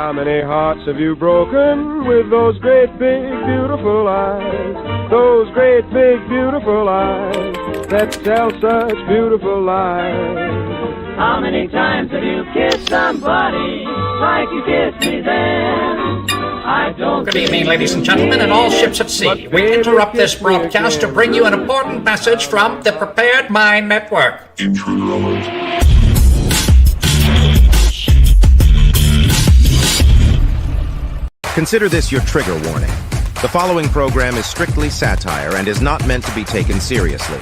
How many hearts have you broken with those great big beautiful eyes? Those great big beautiful eyes that tell such beautiful lies. How many times have you kissed somebody like you kissed me then? I don't. Good evening, ladies and gentlemen, and all ships at sea. We interrupt this broadcast to bring you an important message from the Prepared Mind Network. Consider this your trigger warning. The following program is strictly satire and is not meant to be taken seriously.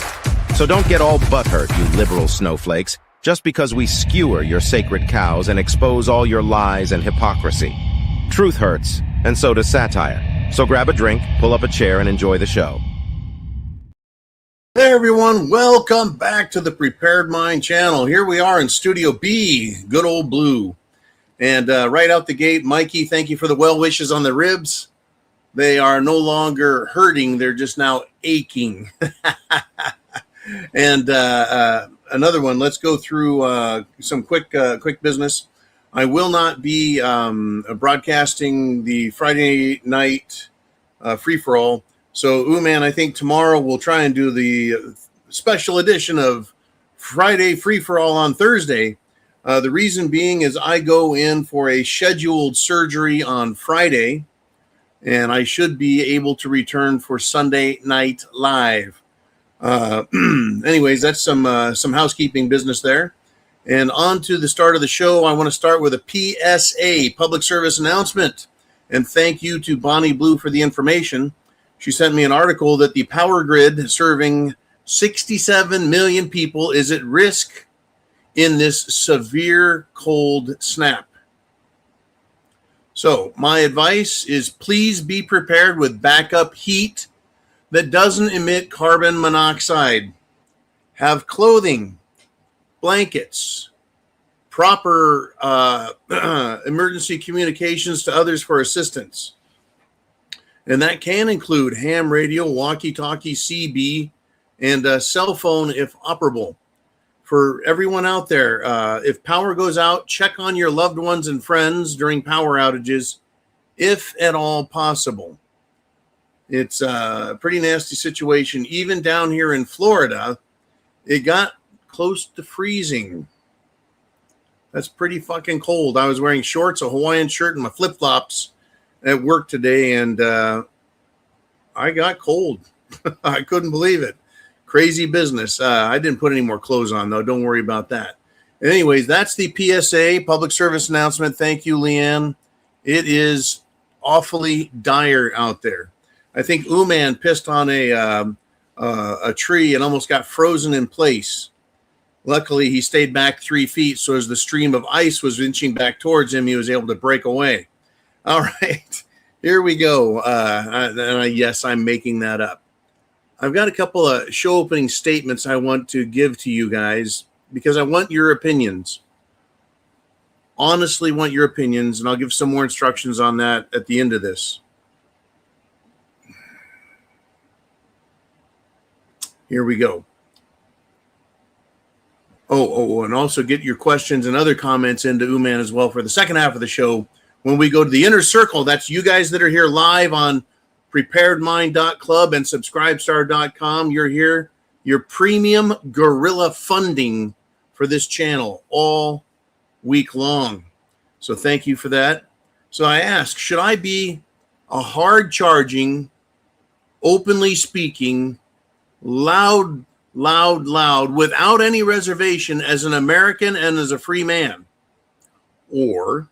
So don't get all butthurt, you liberal snowflakes, just because we skewer your sacred cows and expose all your lies and hypocrisy. Truth hurts, and so does satire. So grab a drink, pull up a chair, and enjoy the show. Hey everyone, welcome back to the Prepared Mind channel. Here we are in Studio B, good old blue. And right out the gate, Mikey, thank you for the well wishes on the ribs. They are no longer hurting, they're just now aching. And another one, let's go through some quick business. I will not be broadcasting the Friday night free-for-all. So, man, I think tomorrow we'll try and do the special edition of Friday free-for-all on Thursday. The reason being is I go in for a scheduled surgery on Friday, and I should be able to return for Sunday Night Live. Anyways, that's some housekeeping business there. And on to the start of the show, I want to start with a PSA, public service announcement. And thank you to Bonnie Blue for the information. She sent me an article that the power grid serving 67 million people is at risk in this severe cold snap. So my advice is please be prepared with backup heat that doesn't emit carbon monoxide. Have clothing, blankets, proper emergency communications to others for assistance. And that can include ham radio, walkie-talkie, CB, and cell phone if operable. For everyone out there, if power goes out, check on your loved ones and friends during power outages, if at all possible. It's a pretty nasty situation. Even down here in Florida, it got close to freezing. That's pretty fucking cold. I was wearing shorts, a Hawaiian shirt, and my flip-flops at work today, and I got cold. I couldn't believe it. Crazy business. I didn't put any more clothes on, though. Don't worry about that. Anyways, that's the PSA, public service announcement. Thank you, Leanne. It is awfully dire out there. I think Uman pissed on a tree and almost got frozen in place. Luckily, he stayed back 3 feet, so as the stream of ice was inching back towards him, he was able to break away. All right, here we go. Yes, I'm making that up. I've got a couple of show opening statements I want to give to you guys because I want your opinions. Honestly want your opinions, and I'll give some more instructions on that at the end of this. Here we go. Oh, and also get your questions and other comments into Uman as well for the second half of the show when we go to the inner circle. That's you guys that are here live on preparedmind.club and subscribestar.com. You're here, your premium guerrilla funding for this channel all week long. So thank you for that. So I ask, should I be a hard charging, openly speaking, loud, without any reservation as an American and as a free man? Or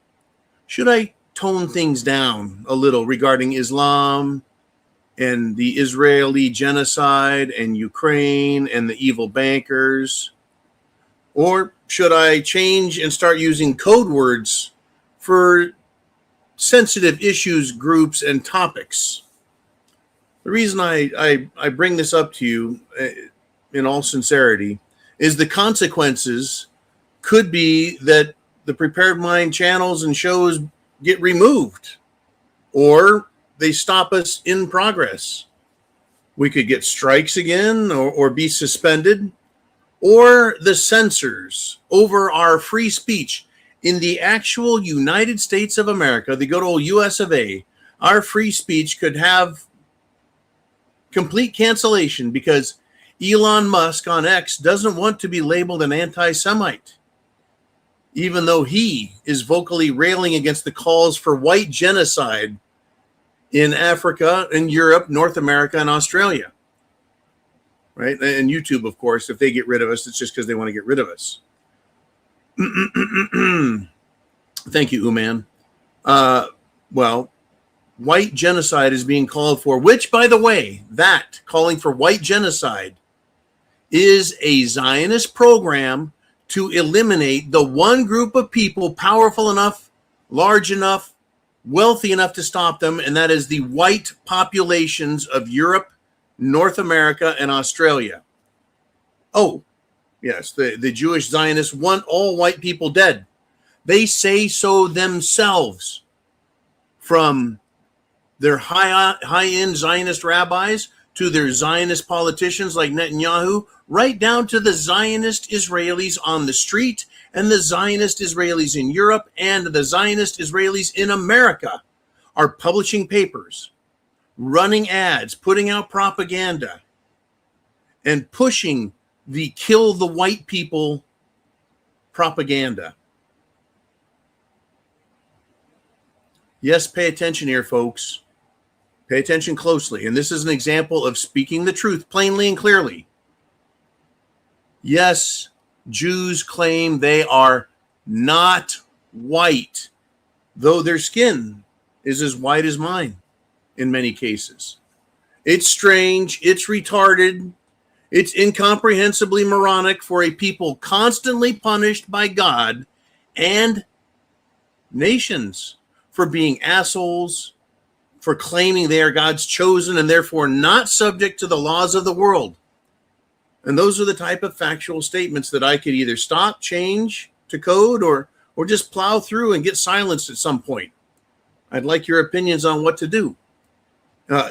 should I tone things down a little regarding Islam and the Israeli genocide and Ukraine and the evil bankers? Or should I change and start using code words for sensitive issues, groups, and topics? The reason I bring this up to you in all sincerity is the consequences could be that the Prepared Mind channels and shows get removed or they stop us in progress. We could get strikes again or be suspended, or the censors over our free speech in the actual United States of America, the good old US of A, our free speech could have complete cancellation because Elon Musk on X doesn't want to be labeled an anti-Semite, even though he is vocally railing against the calls for white genocide in Africa and Europe, North America, and Australia. Right? And YouTube, of course, if they get rid of us, it's just because they want to get rid of us. Thank you, Uman. Well, white genocide is being called for, which, by the way, that calling for white genocide is a Zionist program to eliminate the one group of people powerful enough, large enough, wealthy enough to stop them, and that is the white populations of Europe, North America, and Australia. Oh, yes, the Jewish Zionists want all white people dead. They say so themselves, from their high-end Zionist rabbis to their Zionist politicians like Netanyahu, right down to the Zionist Israelis on the street and the Zionist Israelis in Europe and the Zionist Israelis in America are publishing papers, running ads, putting out propaganda, and pushing the kill the white people propaganda. Yes, pay attention here, folks. Pay attention closely. And this is an example of speaking the truth plainly and clearly. Yes, Jews claim they are not white, though their skin is as white as mine in many cases. It's strange. It's retarded. It's incomprehensibly moronic for a people constantly punished by God and nations for being assholes, for claiming they are God's chosen and therefore not subject to the laws of the world. And those are the type of factual statements that I could either stop, change to code, or just plow through and get silenced at some point. I'd like your opinions on what to do.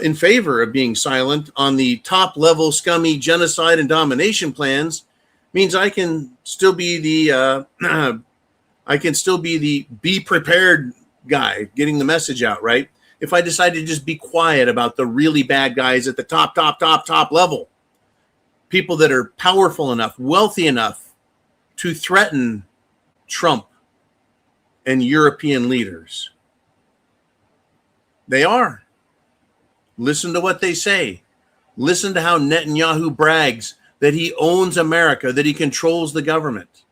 In favor of being silent on the top level scummy genocide and domination plans means I can still be the be prepared guy getting the message out, right? If I decide to just be quiet about the really bad guys at the top level, people that are powerful enough, wealthy enough to threaten Trump and European leaders. They are. Listen to what they say. Listen to how Netanyahu brags that he owns America, that he controls the government.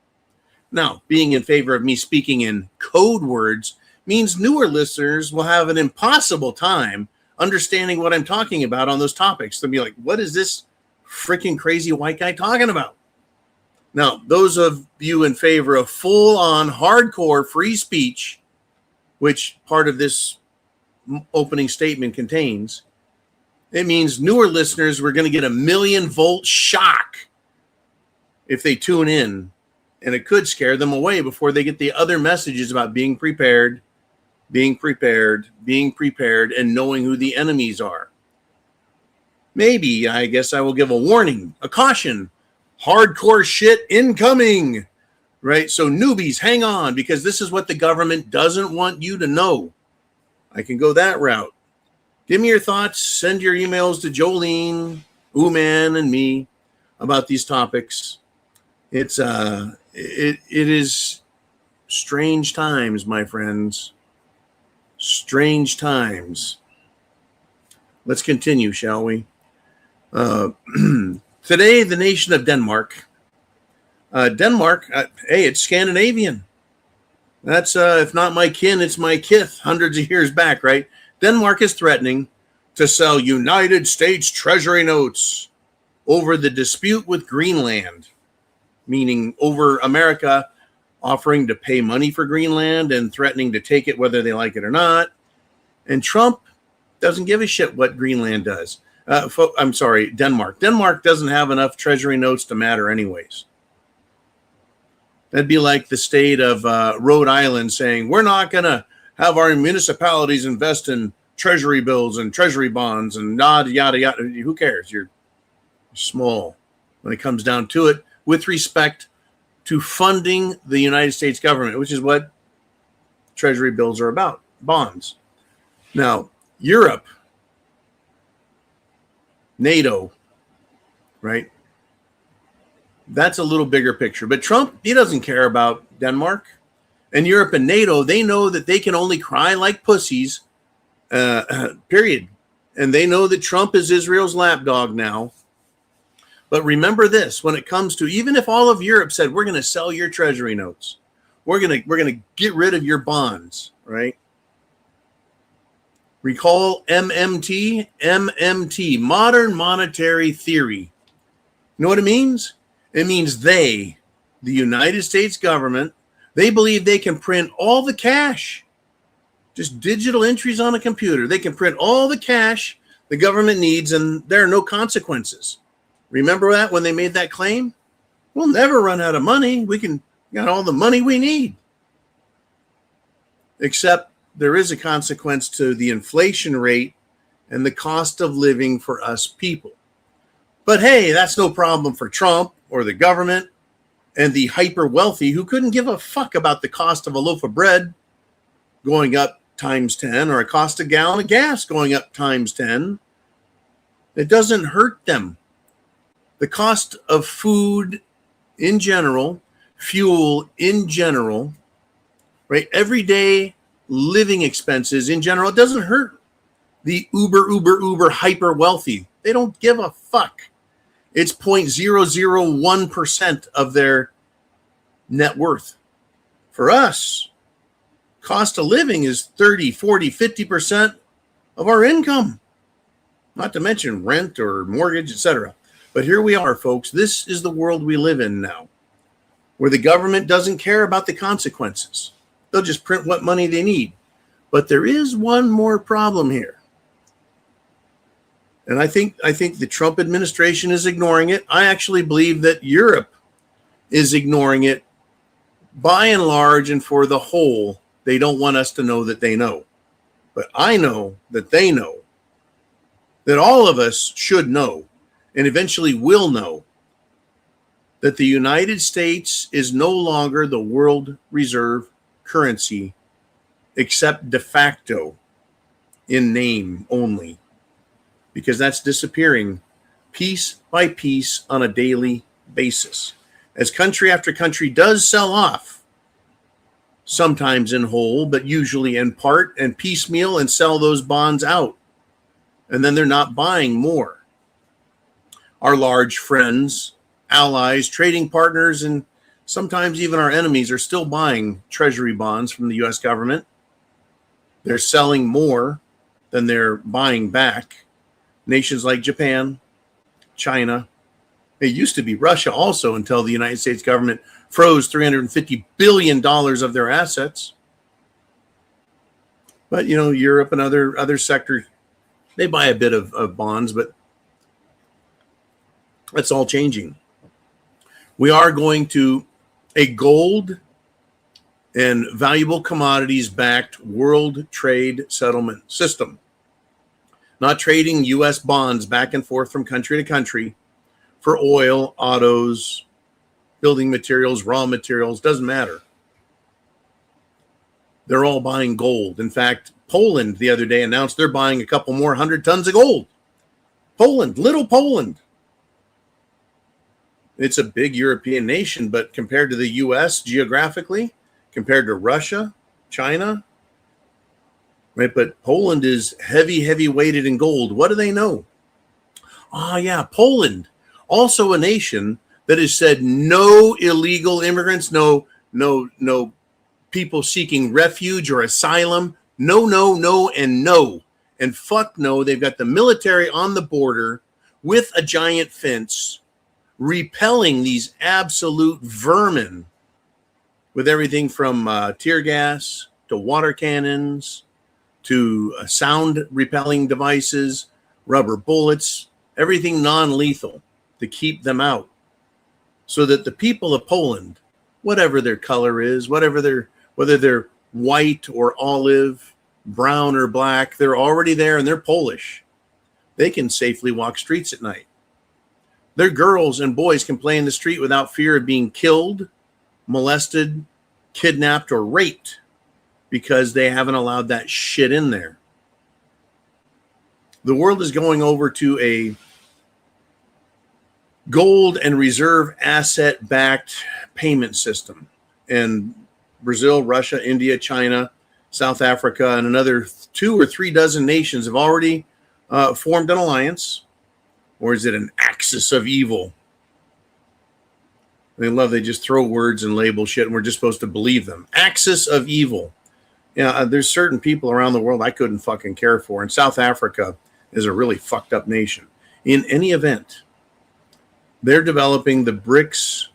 Now, being in favor of me speaking in code words means newer listeners will have an impossible time understanding what I'm talking about on those topics. They'll be like, what is this freaking crazy white guy talking about? Now, those of you in favor of full-on hardcore free speech, which part of this opening statement contains, it means newer listeners were going to get a 1,000,000-volt shock if they tune in, and it could scare them away before they get the other messages about being prepared, and knowing who the enemies are. Maybe, I guess I will give a warning, a caution, hardcore shit incoming, right? So newbies, hang on, because this is what the government doesn't want you to know. I can go that route. Give me your thoughts. Send your emails to Jolene, Uman, and me about these topics. It is strange times, my friends. Strange times. Let's continue, shall we? Today, the nation of Denmark. Hey, it's Scandinavian. That's, if not my kin, it's my kith, hundreds of years back, right? Denmark is threatening to sell United States Treasury notes over the dispute with Greenland, meaning over America offering to pay money for Greenland and threatening to take it whether they like it or not. And Trump doesn't give a shit what Greenland does. I'm sorry, Denmark. Denmark doesn't have enough Treasury notes to matter anyways. That'd be like the state of Rhode Island saying, we're not going to have our municipalities invest in treasury bills and treasury bonds and yada, yada, yada. Who cares? You're small when it comes down to it. With respect to funding the United States government, which is what treasury bills are about, bonds. Now, Europe, NATO, right? That's a little bigger picture. But Trump, he doesn't care about Denmark. And Europe and NATO, they know that they can only cry like pussies, period. And they know that Trump is Israel's lapdog now. But remember this, when it comes to, even if all of Europe said, we're going to sell your treasury notes, we're going to get rid of your bonds, right? Recall MMT, modern monetary theory. You know what it means? It means they, the United States government, they believe they can print all the cash, just digital entries on a computer. They can print all the cash the government needs, and there are no consequences. Remember that when they made that claim? We'll never run out of money. We got all the money we need. Except there is a consequence to the inflation rate and the cost of living for us people. But hey, that's no problem for Trump or the government and the hyper wealthy who couldn't give a fuck about the cost of a loaf of bread going up times 10 or a cost of a gallon of gas going up times 10. It doesn't hurt them. The cost of food in general, fuel in general, right? Everyday living expenses in general, it doesn't hurt the uber hyper wealthy. They don't give a fuck. It's 0.001% of their net worth. For us, cost of living is 30, 40, 50% of our income, not to mention rent or mortgage, etc. But here we are, folks. This is the world we live in now, where the government doesn't care about the consequences. They'll just print what money they need. But there is one more problem here. And I think the Trump administration is ignoring it. I actually believe that Europe is ignoring it by and large, and for the whole. They don't want us to know that they know. But I know that they know, that all of us should know, and eventually will know, that the United States is no longer the world reserve currency, except de facto, in name only, because that's disappearing piece by piece on a daily basis. As country after country does sell off, sometimes in whole, but usually in part and piecemeal, and sell those bonds out. And then they're not buying more. Our large friends, allies, trading partners, and sometimes even our enemies are still buying treasury bonds from the U.S. government. They're selling more than they're buying back. Nations like Japan, China, it used to be Russia also, until the United States government froze $350 billion of their assets. But, you know, Europe and other sectors, they buy a bit of bonds, but that's all changing. We are going to a gold and valuable commodities backed world trade settlement system. Not trading U.S. bonds back and forth from country to country for oil, autos, building materials, raw materials, doesn't matter. They're all buying gold. In fact, Poland the other day announced they're buying a couple more 100 tons of gold. Poland, little Poland. It's a big European nation, but compared to the U.S. geographically, compared to Russia, China, right? But Poland is heavy weighted in gold. What do they know? Ah, yeah, Poland, also a nation that has said no illegal immigrants, no people seeking refuge or asylum. No, and no. And fuck no. They've got the military on the border with a giant fence, repelling these absolute vermin with everything from tear gas to water cannons to sound repelling devices, rubber bullets, everything non-lethal to keep them out, so that the people of Poland, whatever their color is, whether they're white or olive, brown or black, they're already there and they're Polish. They can safely walk streets at night. Their girls and boys can play in the street without fear of being killed molested, kidnapped, or raped because they haven't allowed that shit in there. The world is going over to a gold and reserve asset-backed payment system. And Brazil, Russia, India, China, South Africa, and another 2 or 3 dozen nations have already formed an alliance. Or is it an axis of evil? They just throw words and label shit, and we're just supposed to believe them. Axis of evil. Yeah, there's certain people around the world I couldn't fucking care for. And South Africa is a really fucked up nation. In any event, they're developing the BRICS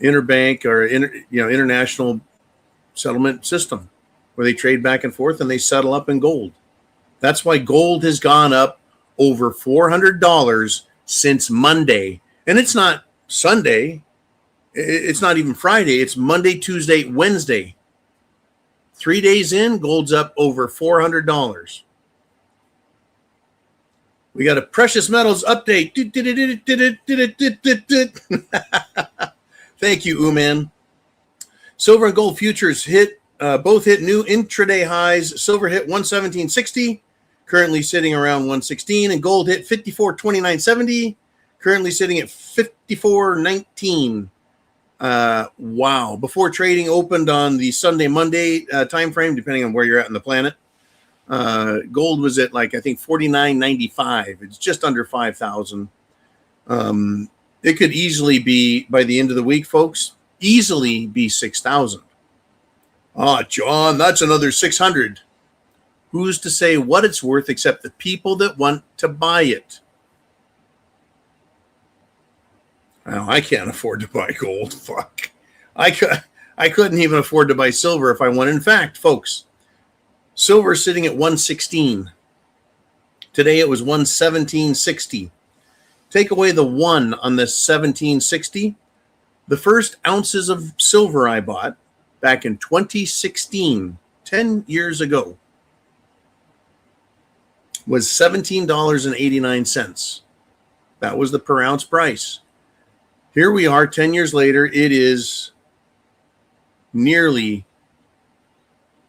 interbank or international settlement system where they trade back and forth and they settle up in gold. That's why gold has gone up over $400 since Monday. And it's not Sunday. It's not even Friday. It's Monday, Tuesday, Wednesday. 3 days in, gold's up over $400. We got a precious metals update. Thank you, Uman. Silver and gold futures both hit new intraday highs. Silver hit 117.60, currently sitting around 116, and gold hit 54.2970, currently sitting at 54.19. Wow. Before trading opened on the Sunday, Monday time frame, depending on where you're at in the planet, gold was at I think 49.95. It's just under 5,000. It could easily be, by the end of the week, folks, easily be 6,000. Oh, John, that's another 600. Who's to say what it's worth except the people that want to buy it? Well, I can't afford to buy gold. Fuck. I couldn't even afford to buy silver if I wanted. In fact, folks, silver is sitting at 116. Today it was 117.60. Take away the 1 on the 1760. The first ounces of silver I bought back in 2016, 10 years ago, was $17.89. That was the per ounce price. Here we are 10 years later. It is nearly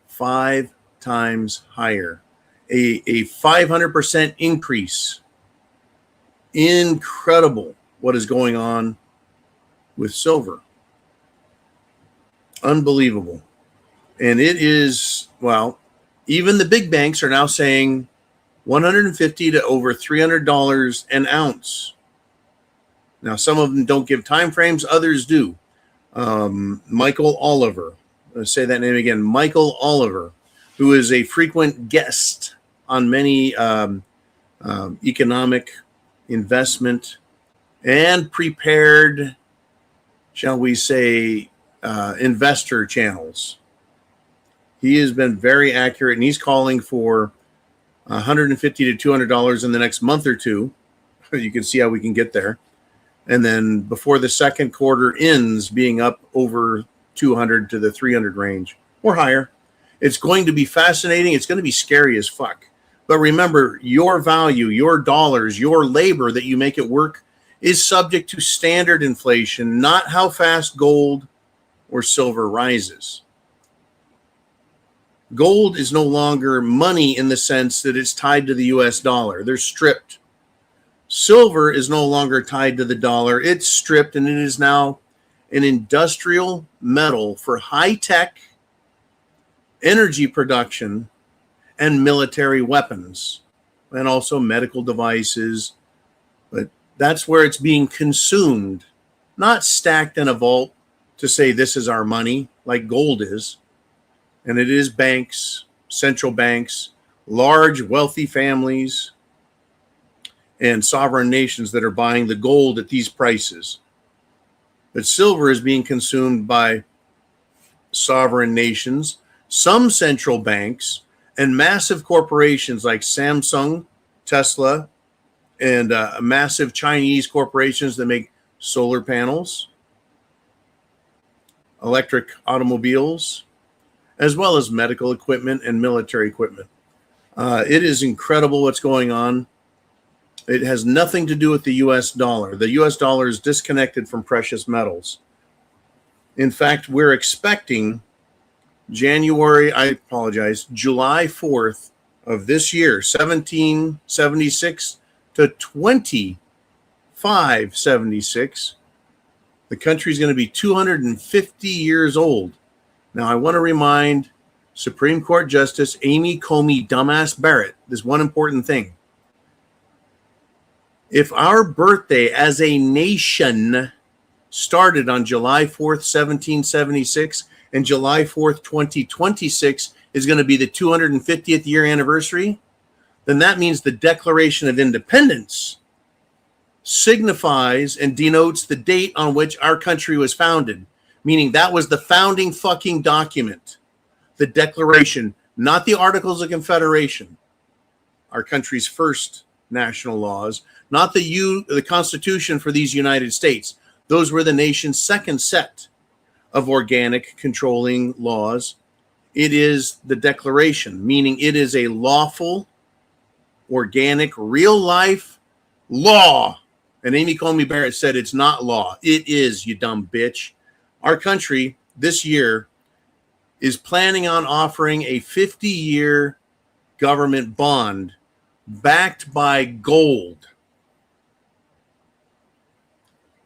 5 times higher. A 500% increase. Incredible what is going on with silver. Unbelievable. And it is, well, even the big banks are now saying $150 to over $300 an ounce. Now, some of them don't give time frames, others do. Michael Oliver, let's say that name again, Michael Oliver, who is a frequent guest on many economic, investment, and prepared, shall we say, investor channels. He has been very accurate, and he's calling for $150 to $200 in the next month or two. You can see how we can get there. And then before the second quarter ends, being up over 200 to the 300 range or higher. It's going to be fascinating. It's going to be scary as fuck. But remember, your value, your dollars, your labor that you make it work is subject to standard inflation, not how fast gold or silver rises. Gold is no longer money in the sense that it's tied to the US dollar. They're stripped. Silver is no longer tied to the dollar. It's stripped, and it is now an industrial metal for high-tech energy production and military weapons, and also medical devices. But that's where it's being consumed, not stacked in a vault to say this is our money like gold is. And it is banks, central banks, large wealthy families, and sovereign nations that are buying the gold at these prices. But silver is being consumed by sovereign nations, some central banks, and massive corporations like Samsung, Tesla, and massive Chinese corporations that make solar panels, electric automobiles, as well as medical equipment and military equipment. It is incredible what's going on. It has nothing to do with the U.S. dollar. The U.S. dollar is disconnected from precious metals. In fact, we're expecting July 4th of this year, 1776 to 2576. The country is going to be 250 years old. Now, I want to remind Supreme Court Justice Amy Coney Dumbass Barrett this one important thing. If our birthday as a nation started on July 4th, 1776, and July 4th, 2026 is going to be the 250th year anniversary, then that means the Declaration of Independence signifies and denotes the date on which our country was founded, meaning that was the founding fucking document, the Declaration, not the Articles of Confederation, our country's first national laws, not the Constitution for these United States. Those were the nation's second set of organic controlling laws. It is the Declaration, meaning it is a lawful, organic, real life law. And Amy Coney Barrett said it's not law. It is, you dumb bitch. Our country this year is planning on offering a 50-year government bond backed by gold.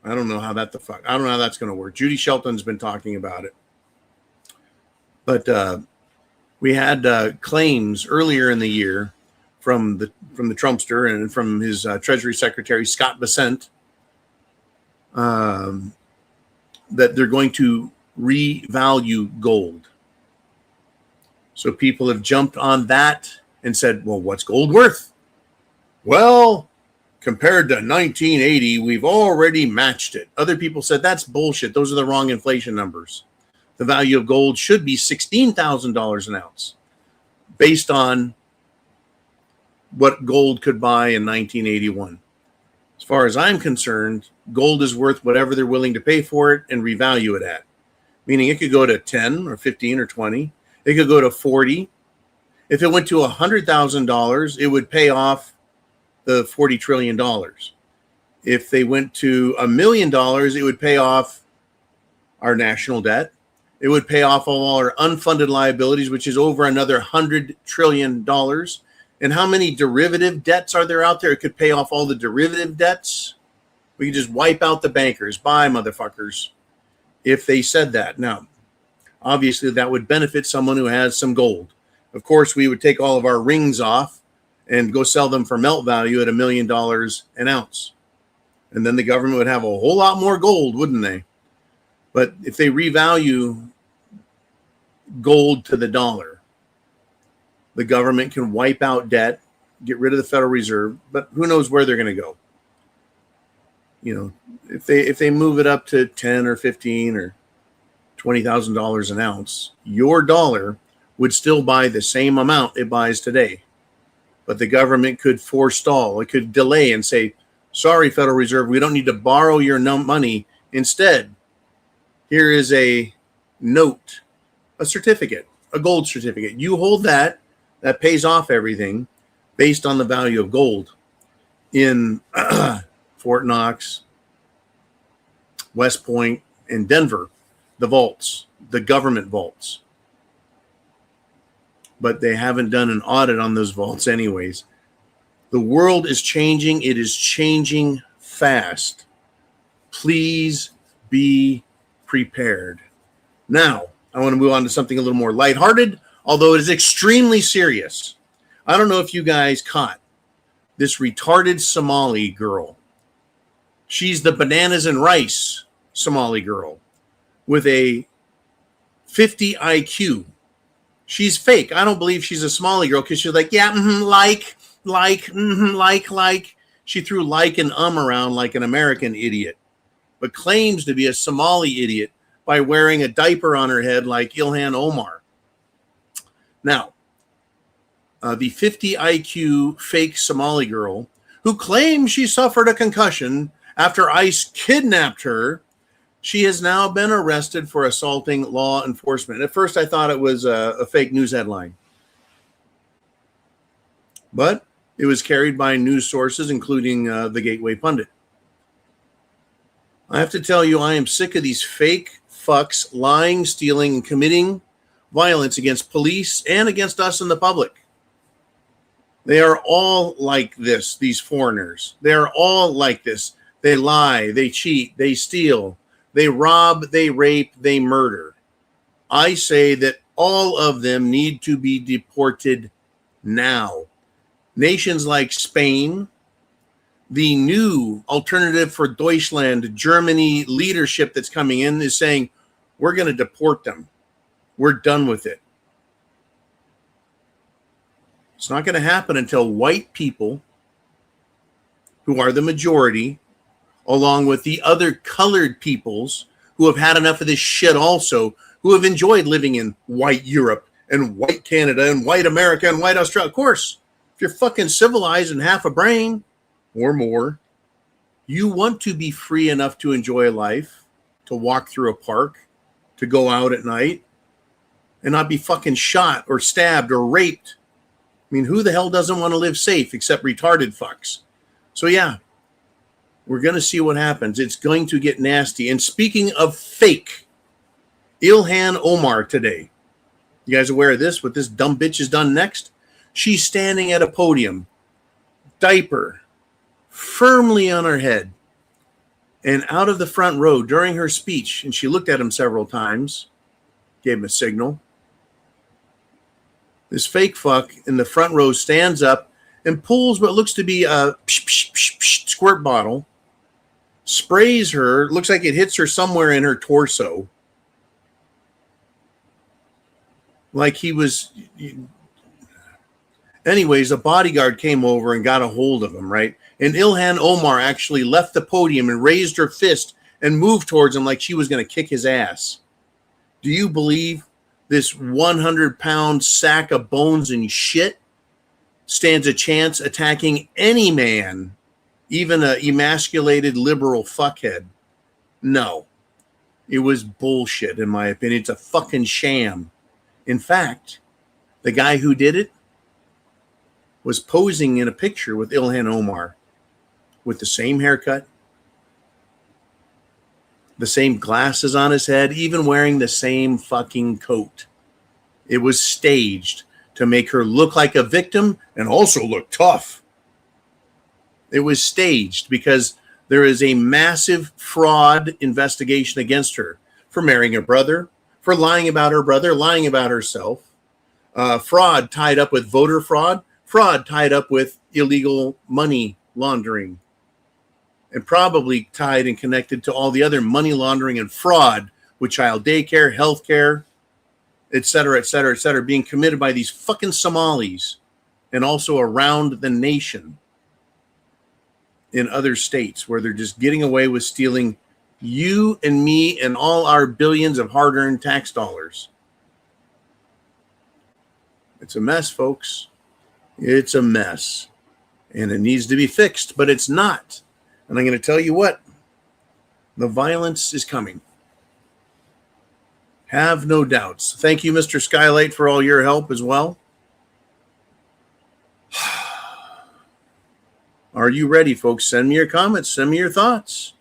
I don't know how that's going to work. Judy Shelton's been talking about it. But we had claims earlier in the year from the Trumpster and from his Treasury Secretary, Scott Bessent, that they're going to revalue gold. So people have jumped on that and said, well, what's gold worth? Well, compared to 1980, we've already matched it. Other people said that's bullshit. Those are the wrong inflation numbers. The value of gold should be $16,000 an ounce based on what gold could buy in 1981. As far as I'm concerned, gold is worth whatever they're willing to pay for it and revalue it at. Meaning it could go to 10 or 15 or 20. It could go to 40. If it went to $100,000, it would pay off the $40 trillion. If they went to $1 million, it would pay off our national debt. It would pay off all our unfunded liabilities, which is over another $100 trillion. And how many derivative debts are there out there? It could pay off all the derivative debts. We could just wipe out the bankers. Bye, motherfuckers. If they said that. Now, obviously, that would benefit someone who has some gold. Of course, we would take all of our rings off and go sell them for melt value at $1 million an ounce. And then the government would have a whole lot more gold, wouldn't they? But if they revalue gold to the dollar, the government can wipe out debt, get rid of the Federal Reserve, but who knows where they're going to go. You know, if they move it up to 10 or 15 or $20,000 an ounce, your dollar would still buy the same amount it buys today. But the government could forestall, it could delay and say, sorry, Federal Reserve, we don't need to borrow your money. Instead, here is a note, a certificate, a gold certificate. You hold that pays off everything based on the value of gold. In Fort Knox, West Point, and Denver, the vaults, the government vaults. But they haven't done an audit on those vaults anyways. The world is changing. It is changing fast. Please be prepared. Now, I want to move on to something a little more lighthearted, although it is extremely serious. I don't know if you guys caught this retarded Somali girl. She's the bananas and rice Somali girl with a 50 IQ. She's fake. I don't believe she's a Somali girl because she's like, yeah, like. She threw like and around like an American idiot, but claims to be a Somali idiot by wearing a diaper on her head like Ilhan Omar. Now, the 50 IQ fake Somali girl who claims she suffered a concussion after ICE kidnapped her, she has now been arrested for assaulting law enforcement. At first, I thought it was a fake news headline, but it was carried by news sources, including the Gateway Pundit. I have to tell you, I am sick of these fake fucks lying, stealing, and committing violence against police and against us and the public. They are all like this, these foreigners. They are all like this. They lie, they cheat, they steal, they rob, they rape, they murder. I say that all of them need to be deported now. Nations like Spain, the new Alternative for Deutschland, Germany leadership that's coming in is saying, we're going to deport them. We're done with it. It's not going to happen until white people, who are the majority, along with the other colored peoples who have had enough of this shit also, who have enjoyed living in white Europe and white Canada and white America and white Australia. Of course, if you're fucking civilized and half a brain or more, you want to be free enough to enjoy life, to walk through a park, to go out at night, and not be fucking shot or stabbed or raped. I mean, who the hell doesn't want to live safe except retarded fucks? So yeah, we're going to see what happens. It's going to get nasty. And speaking of fake, Ilhan Omar today, you guys aware of this, what this dumb bitch has done next? She's standing at a podium, diaper firmly on her head, and out of the front row during her speech, and she looked at him several times, gave him a signal. This fake fuck in the front row stands up and pulls what looks to be a squirt bottle, sprays her, looks like it hits her somewhere in her torso. Like he was... Anyways, a bodyguard came over and got a hold of him, right? And Ilhan Omar actually left the podium and raised her fist and moved towards him like she was going to kick his ass. Do you believe this 100-pound sack of bones and shit stands a chance attacking any man, even an emasculated liberal fuckhead? No. It was bullshit, in my opinion. It's a fucking sham. In fact, the guy who did it was posing in a picture with Ilhan Omar with the same haircut, the same glasses on his head, even wearing the same fucking coat. It was staged to make her look like a victim and also look tough. It was staged because there is a massive fraud investigation against her for marrying her brother, for lying about her brother, lying about herself, fraud tied up with voter fraud, fraud tied up with illegal money laundering, and probably tied and connected to all the other money laundering and fraud with child daycare, healthcare, et cetera, being committed by these fucking Somalis and also around the nation in other states where they're just getting away with stealing you and me and all our billions of hard-earned tax dollars. It's a mess, folks. It's a mess. And it needs to be fixed, but it's not. And I'm going to tell you what, the violence is coming. Have no doubts. Thank you, Mr. Skylight, for all your help as well. Are you ready, folks? Send me your comments. Send me your thoughts.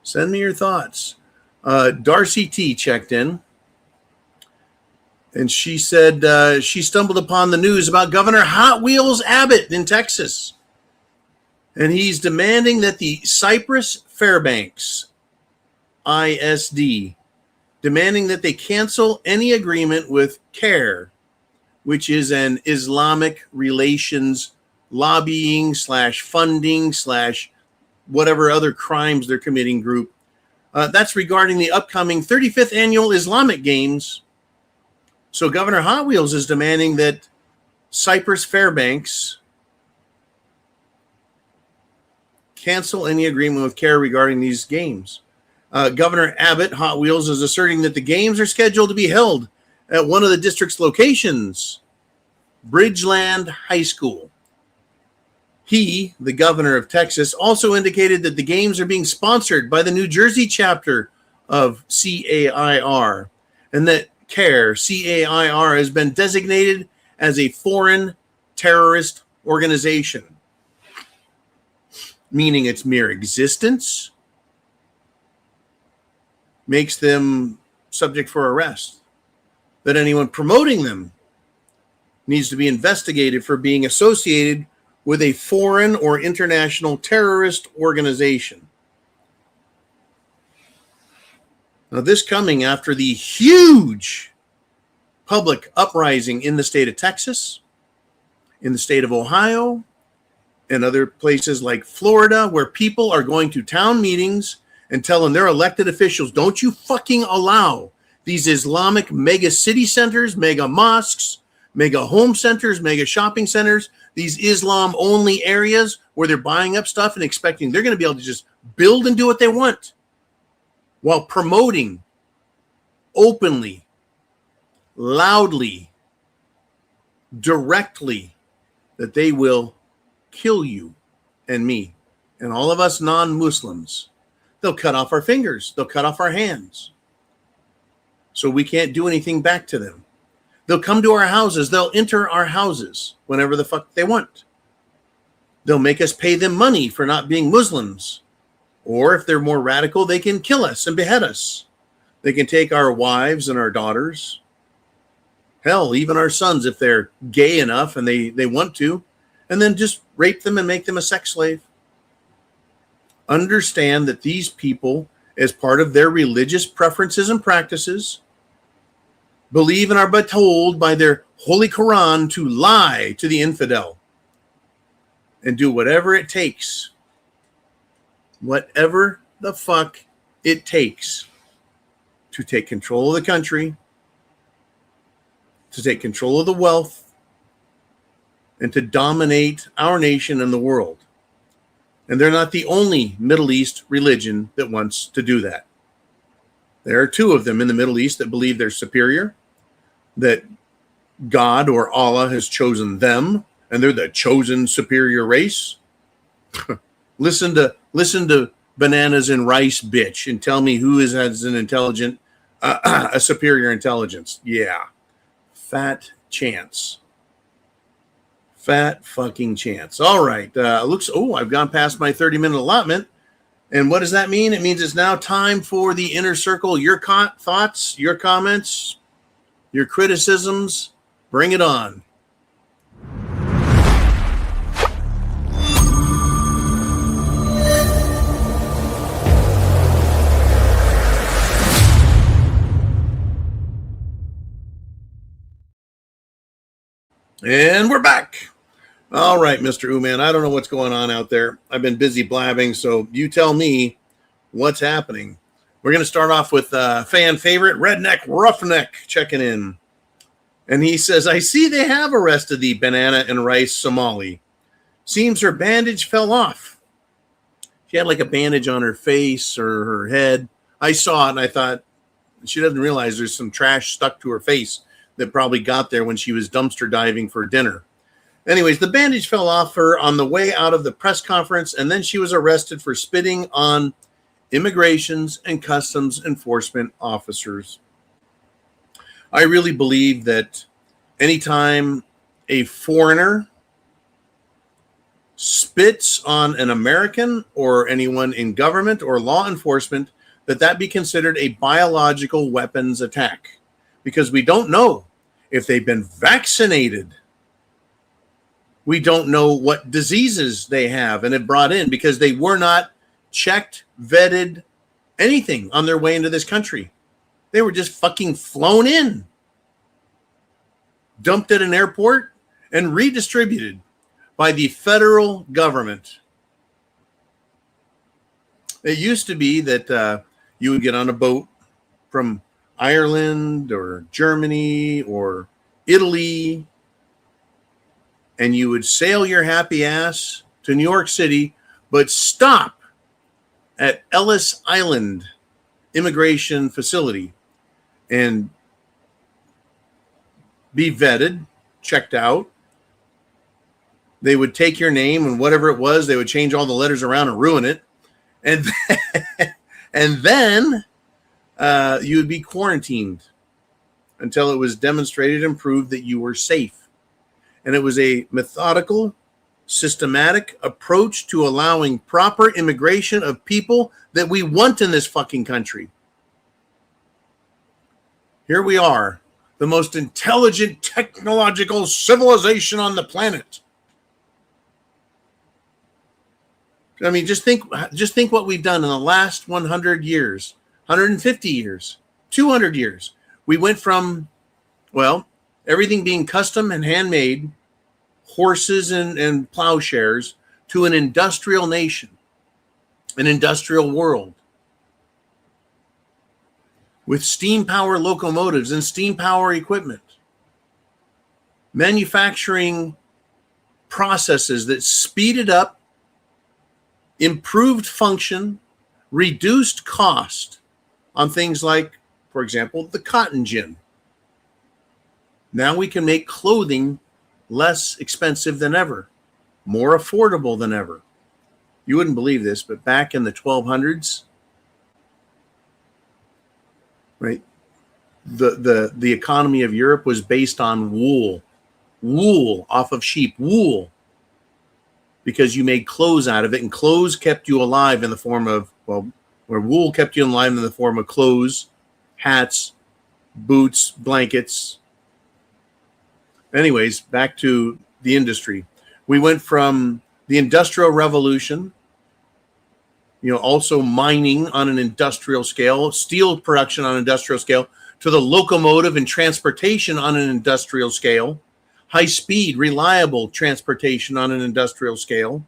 Send me your thoughts. Darcy T checked in. And she said she stumbled upon the news about Governor Hot Wheels Abbott in Texas. And he's demanding that the Cypress Fairbanks ISD, demanding that they cancel any agreement with CARE, which is an Islamic relations lobbying / funding / whatever other crimes they're committing group. That's regarding the upcoming 35th annual Islamic Games. So Governor Hot Wheels is demanding that Cypress Fairbanks cancel any agreement with CARE regarding these games. Governor Abbott, Hot Wheels, is asserting that the games are scheduled to be held at one of the district's locations, Bridgeland High School. He, the governor of Texas, also indicated that the games are being sponsored by the New Jersey chapter of CAIR, and that CAIR has been designated as a foreign terrorist organization, meaning its mere existence makes them subject for arrest, that anyone promoting them needs to be investigated for being associated with a foreign or international terrorist organization. Now, this coming after the huge public uprising in the state of Texas, in the state of Ohio, and other places like Florida, where people are going to town meetings and telling their elected officials, don't you fucking allow these Islamic mega city centers, mega mosques, mega home centers, mega shopping centers, these Islam-only areas where they're buying up stuff and expecting they're going to be able to just build and do what they want, while promoting openly, loudly, directly that they will kill you and me and all of us non-Muslims. They'll cut off our fingers. They'll cut off our hands. So we can't do anything back to them. They'll come to our houses. They'll enter our houses whenever the fuck they want. They'll make us pay them money for not being Muslims. Or if they're more radical, they can kill us and behead us. They can take our wives and our daughters. Hell, even our sons, if they're gay enough and they want to, and then just rape them and make them a sex slave. Understand that these people, as part of their religious preferences and practices, believe and are told by their Holy Quran to lie to the infidel and do whatever it takes, whatever the fuck it takes to take control of the country, to take control of the wealth, and to dominate our nation and the world. And they're not the only Middle East religion that wants to do that. There are two of them in the Middle East that believe they're superior, that God or Allah has chosen them, and they're the chosen superior race. Listen to Bananas and Rice, bitch, and tell me who has an intelligent, a superior intelligence. Yeah, fat chance. Fat fucking chance. All right. I've gone past my 30-minute allotment. And what does that mean? It means it's now time for the inner circle. Your thoughts, your comments, your criticisms. Bring it on. And we're back. All right, Mr. Ooman, I don't know what's going on out there. I've been busy blabbing, so you tell me what's happening. We're going to start off with fan favorite, Redneck Roughneck, checking in. And he says, I see they have arrested the Banana and Rice Somali. Seems her bandage fell off. She had like a bandage on her face or her head. I saw it, and I thought, she doesn't realize there's some trash stuck to her face that probably got there when she was dumpster diving for dinner. Anyways, the bandage fell off her on the way out of the press conference, and then she was arrested for spitting on immigrations and customs enforcement officers. I really believe that anytime a foreigner spits on an American or anyone in government or law enforcement, that be considered a biological weapons attack, because we don't know if they've been vaccinated. We don't know what diseases they have and have brought in, because they were not checked, vetted, anything on their way into this country. They were just fucking flown in, dumped at an airport, and redistributed by the federal government. It used to be that you would get on a boat from Ireland or Germany or Italy, and you would sail your happy ass to New York City, but stop at Ellis Island immigration facility and be vetted, checked out. They would take your name and whatever it was, they would change all the letters around and ruin it. And then you would be quarantined until it was demonstrated and proved that you were safe. And it was a methodical, systematic approach to allowing proper immigration of people that we want in this fucking country. Here we are, the most intelligent technological civilization on the planet. I mean, just think what we've done in the last 100 years, 150 years, 200 years. We went from, well, everything being custom and handmade, horses and plowshares, to an industrial nation, an industrial world with steam power locomotives and steam power equipment, manufacturing processes that speeded up, improved function, reduced cost on things like, for example, the cotton gin. Now we can make clothing less expensive than ever, more affordable than ever. You wouldn't believe this, but back in the 1200s, right, the economy of Europe was based on wool off of sheep, wool, because you made clothes out of it, and clothes kept you alive in the form of, well, where wool kept you alive in the form of clothes, hats, boots, blankets. Anyways, back to the industry. We went from the Industrial Revolution, also mining on an industrial scale, steel production on an industrial scale, to the locomotive and transportation on an industrial scale, high-speed, reliable transportation on an industrial scale,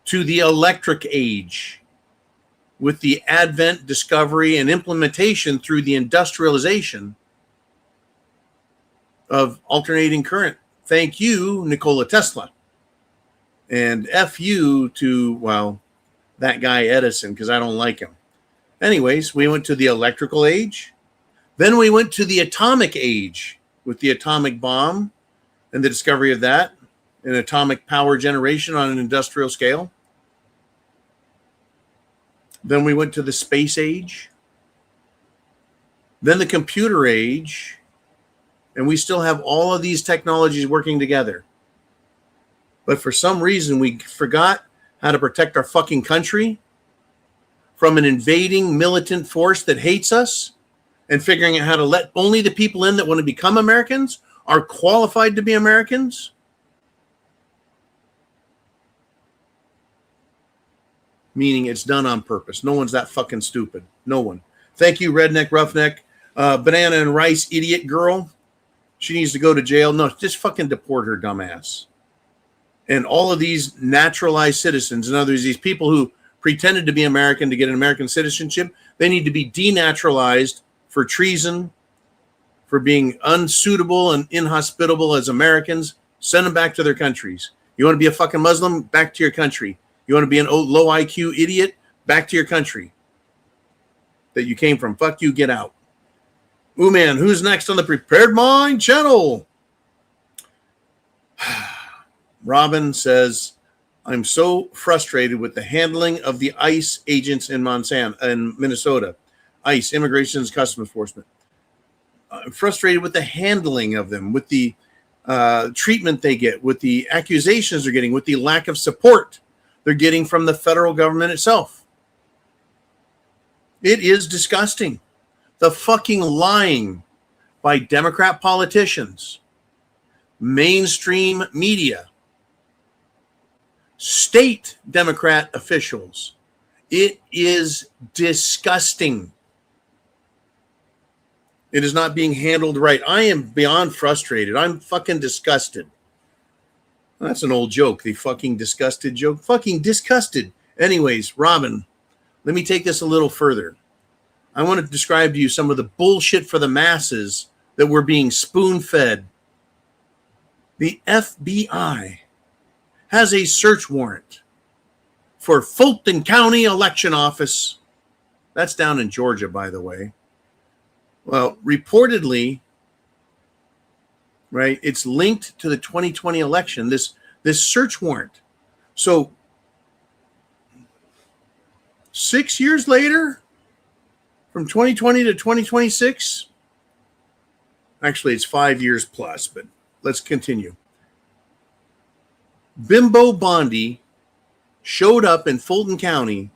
to the electric age, with the advent, discovery, and implementation through the industrialization of alternating current. Thank you, Nikola Tesla. And F you to, well, that guy Edison, because I don't like him. Anyways, we went to the electrical age. Then we went to the atomic age with the atomic bomb and the discovery of that, and atomic power generation on an industrial scale. Then we went to the space age. Then the computer age. And we still have all of these technologies working together. But for some reason, we forgot how to protect our fucking country from an invading militant force that hates us, and figuring out how to let only the people in that want to become Americans are qualified to be Americans. Meaning it's done on purpose. No one's that fucking stupid. No one. Thank you, Redneck Roughneck. Banana and Rice idiot girl. She needs to go to jail. No, just fucking deport her dumbass. And all of these naturalized citizens, in other words, these people who pretended to be American to get an American citizenship, they need to be denaturalized for treason, for being unsuitable and inhospitable as Americans. Send them back to their countries. You want to be a fucking Muslim? Back to your country. You want to be an low IQ idiot? Back to your country that you came from. Fuck you, get out. Ooh, man, who's next on the Prepared Mind channel? Robin says, I'm so frustrated with the handling of the ICE agents in Minnesota. ICE, Immigration and Customs Enforcement. I'm frustrated with the handling of them, with the treatment they get, with the accusations they're getting, with the lack of support they're getting from the federal government itself. It is disgusting. The fucking lying by Democrat politicians, mainstream media, state Democrat officials. It is disgusting. It is not being handled right. I am beyond frustrated. I'm fucking disgusted. That's an old joke, the fucking disgusted joke. Fucking disgusted. Anyways, Robin, let me take this a little further. I want to describe to you some of the bullshit for the masses that we're being spoon-fed. The FBI has a search warrant for Fulton County Election Office. That's down in Georgia, by the way. Well, reportedly, right, it's linked to the 2020 election, this search warrant. So 6 years later, from 2020 to 2026, actually it's 5 years plus, but let's continue. Bimbo Bondi showed up in Fulton County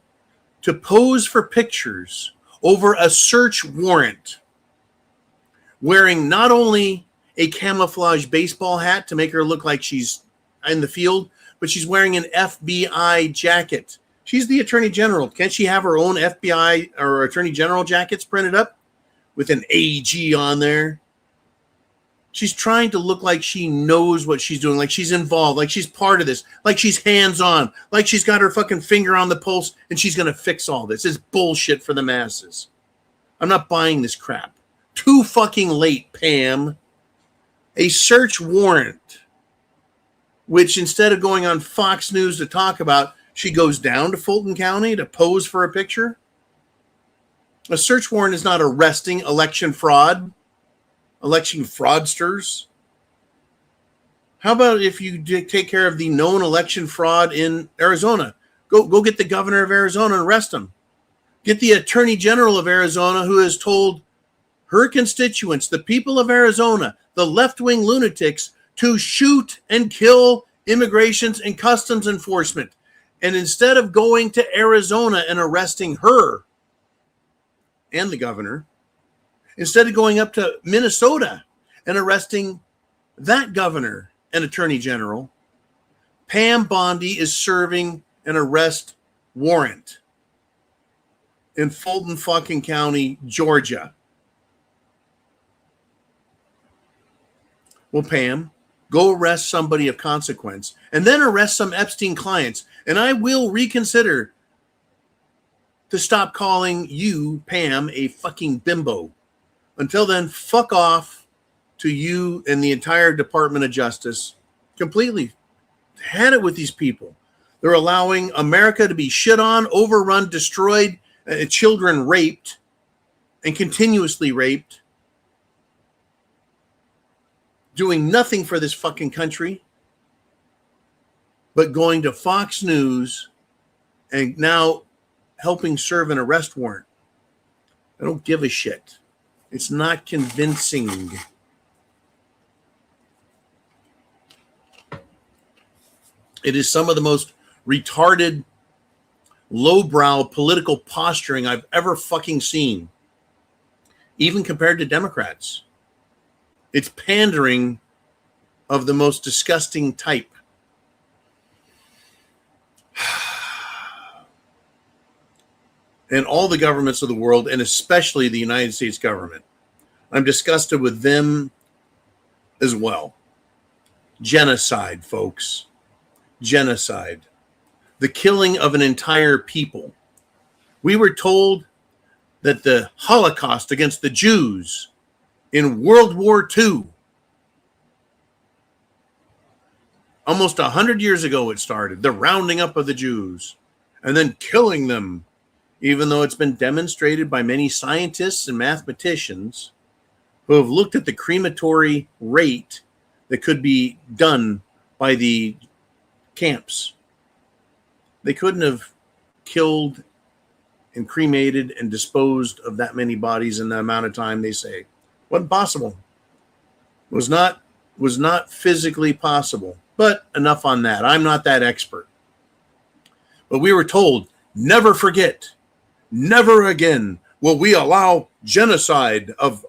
to pose for pictures over a search warrant wearing not only a camouflage baseball hat to make her look like she's in the field, but she's wearing an FBI jacket. She's the Attorney General. Can't she have her own FBI or Attorney General jackets printed up with an AG on there? She's trying to look like she knows what she's doing, like she's involved, like she's part of this, like she's hands-on, like she's got her fucking finger on the pulse and she's going to fix all this. It's bullshit for the masses. I'm not buying this crap. Too fucking late, Pam. A search warrant, which instead of going on Fox News to talk about, she goes down to Fulton County to pose for a picture. A search warrant is not arresting election fraudsters. How about if you take care of the known election fraud in Arizona? Go get the governor of Arizona and arrest him. Get the attorney general of Arizona who has told her constituents, the people of Arizona, the left-wing lunatics, to shoot and kill immigrations and customs enforcement. And instead of going to Arizona and arresting her and the governor, instead of going up to Minnesota and arresting that governor and attorney general, Pam Bondi is serving an arrest warrant in Fulton fucking County, Georgia. Well, Pam, go arrest somebody of consequence and then arrest some Epstein clients. And I will reconsider to stop calling you, Pam, a fucking bimbo. Until then, fuck off to you and the entire Department of Justice. Completely had it with these people. They're allowing America to be shit on, overrun, destroyed, children raped and continuously raped. Doing nothing for this fucking country, but going to Fox News and now helping serve an arrest warrant. I don't give a shit. It's not convincing. It is some of the most retarded, lowbrow political posturing I've ever fucking seen, even compared to Democrats. It's pandering of the most disgusting type. And all the governments of the world, and especially the United States government, I'm disgusted with them as well. Genocide, folks. Genocide. The killing of an entire people. We were told that the Holocaust against the Jews in World War II, almost 100 years ago it started, the rounding up of the Jews and then killing them, even though it's been demonstrated by many scientists and mathematicians who have looked at the crematory rate that could be done by the camps. They couldn't have killed and cremated and disposed of that many bodies in the amount of time they say. Wasn't possible. Was not physically possible. But enough on that. I'm not that expert. But we were told, never forget, never again will we allow genocide of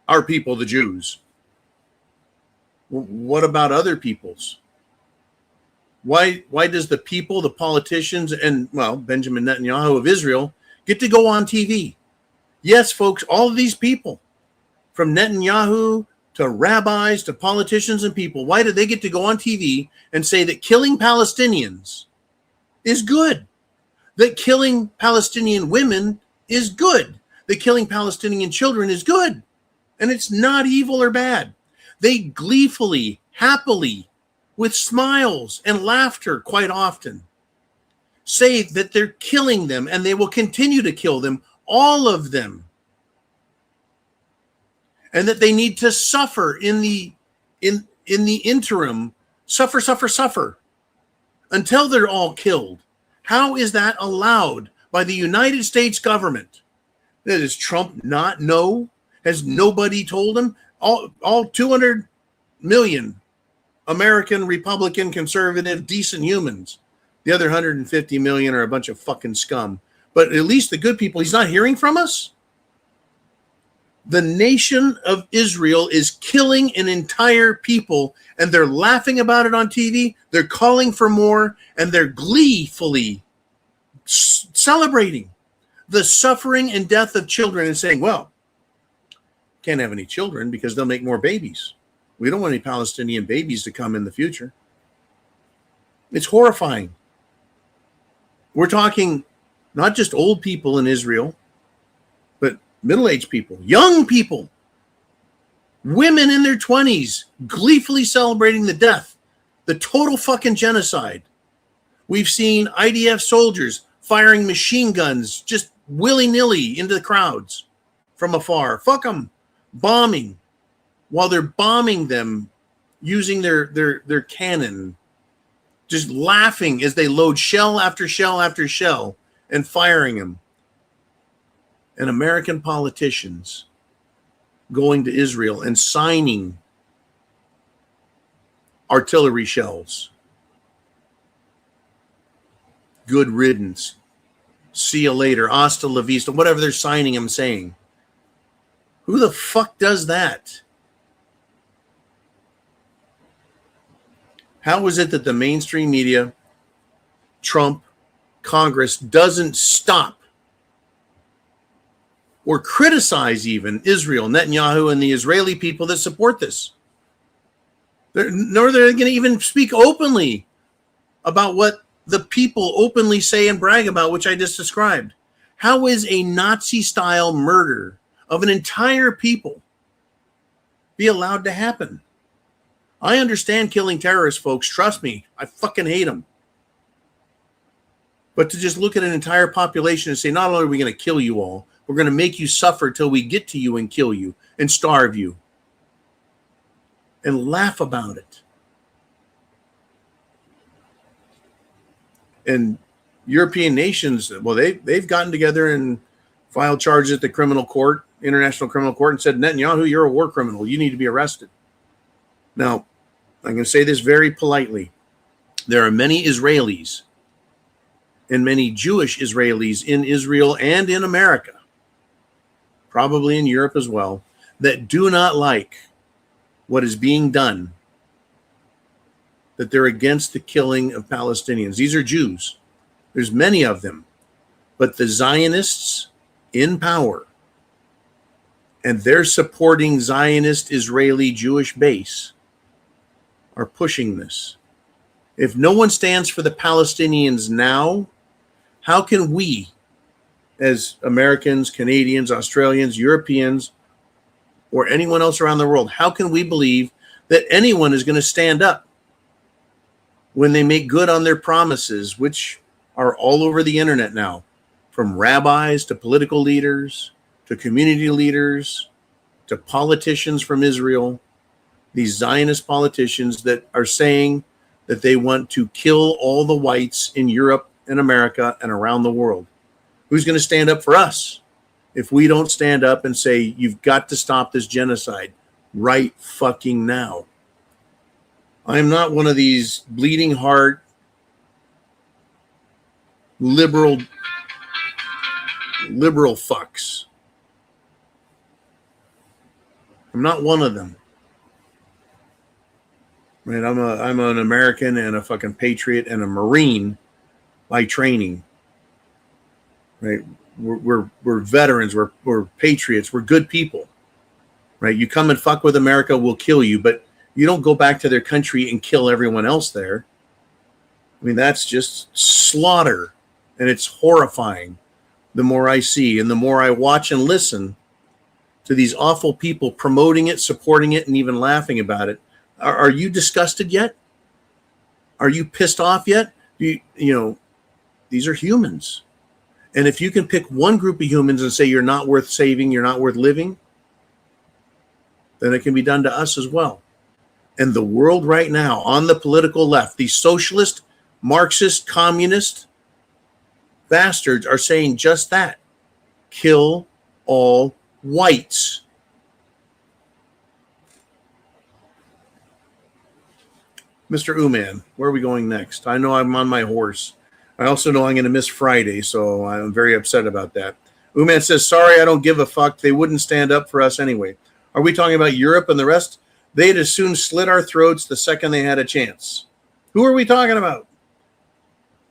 our people, the Jews. What about other peoples? Why does the people, the politicians, and, well, Benjamin Netanyahu of Israel get to go on TV? Yes, folks, all of these people, from Netanyahu to rabbis to politicians and people, why do they get to go on TV and say that killing Palestinians is good? That killing Palestinian women is good? That killing Palestinian children is good? And it's not evil or bad. They gleefully, happily, with smiles and laughter quite often, say that they're killing them and they will continue to kill them, all of them. And that they need to suffer in the interim, suffer until they're all killed. How is that allowed by the United States government? Does Trump not know? Has nobody told him? All 200 million American, Republican, conservative, decent humans. The other 150 million are a bunch of fucking scum. But at least the good people, he's not hearing from us? The nation of Israel is killing an entire people, and they're laughing about it on TV. They're calling for more, and they're gleefully celebrating the suffering and death of children and saying, well, can't have any children because they'll make more babies. We don't want any Palestinian babies to come in the future. It's horrifying. We're talking not just old people in Israel, but middle-aged people, young people, women in their 20s, gleefully celebrating the death, the total fucking genocide. We've seen IDF soldiers firing machine guns just willy-nilly into the crowds from afar. Fuck them. Bombing. While they're bombing them using their cannon, just laughing as they load shell after shell after shell and firing them. And American politicians going to Israel and signing artillery shells. Good riddance. See you later. Hasta la vista. Whatever they're signing them saying. Who the fuck does that? How is it that the mainstream media, Trump, Congress doesn't stop or criticize even Israel, Netanyahu, and the Israeli people that support this? Nor are they going to even speak openly about what the people openly say and brag about, which I just described. How is a Nazi-style murder of an entire people be allowed to happen? I understand killing terrorists, folks. Trust me, I fucking hate them. But to just look at an entire population and say, not only are we going to kill you all, we're going to make you suffer till we get to you and kill you and starve you and laugh about it. And European nations, well, they've gotten together and filed charges at the criminal court, International Criminal Court, and said, Netanyahu, you're a war criminal. You need to be arrested. Now, I'm going to say this very politely. There are many Israelis and many Jewish Israelis in Israel and in America, probably in Europe as well, that do not like what is being done, that they're against the killing of Palestinians. These are Jews. There's many of them. But the Zionists in power and their supporting Zionist Israeli Jewish base are pushing this. If no one stands for the Palestinians now, how can we, as Americans, Canadians, Australians, Europeans, or anyone else around the world, how can we believe that anyone is going to stand up when they make good on their promises, which are all over the internet now, from rabbis to political leaders to community leaders to politicians from Israel, these Zionist politicians that are saying that they want to kill all the whites in Europe and America and around the world. Who's going to stand up for us if we don't stand up and say, you've got to stop this genocide right fucking now? I'm not one of these bleeding heart liberal fucks. I'm not one of them. Right? I'm an American and a fucking patriot and a Marine by training. Right? We're veterans. We're patriots. We're good people. Right? You come and fuck with America, we'll kill you. But you don't go back to their country and kill everyone else there. I mean, that's just slaughter. And it's horrifying the more I see and the more I watch and listen to these awful people promoting it, supporting it, and even laughing about it. Are you disgusted yet? Are you pissed off yet? You know, these are humans. And if you can pick one group of humans and say you're not worth saving, you're not worth living, then it can be done to us as well. And the world right now on the political left, these socialist, Marxist, communist bastards are saying just that. Kill all whites. Mr. Uman, where are we going next? I know I'm on my horse. I also know I'm going to miss Friday, so I'm very upset about that. Uman says, sorry, I don't give a fuck. They wouldn't stand up for us anyway. Are we talking about Europe and the rest? They'd as soon slit our throats the second they had a chance. Who are we talking about?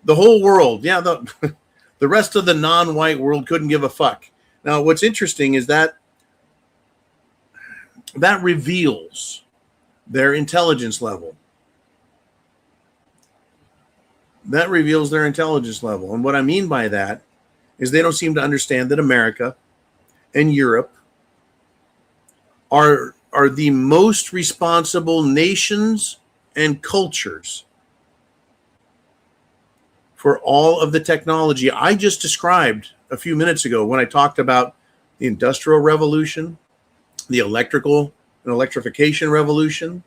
The whole world. Yeah, the rest of the non-white world couldn't give a fuck. Now, what's interesting is that reveals their intelligence level. That reveals their intelligence level. And what I mean by that is they don't seem to understand that America and Europe are the most responsible nations and cultures for all of the technology I just described a few minutes ago when I talked about the Industrial Revolution, the electrical and electrification revolution,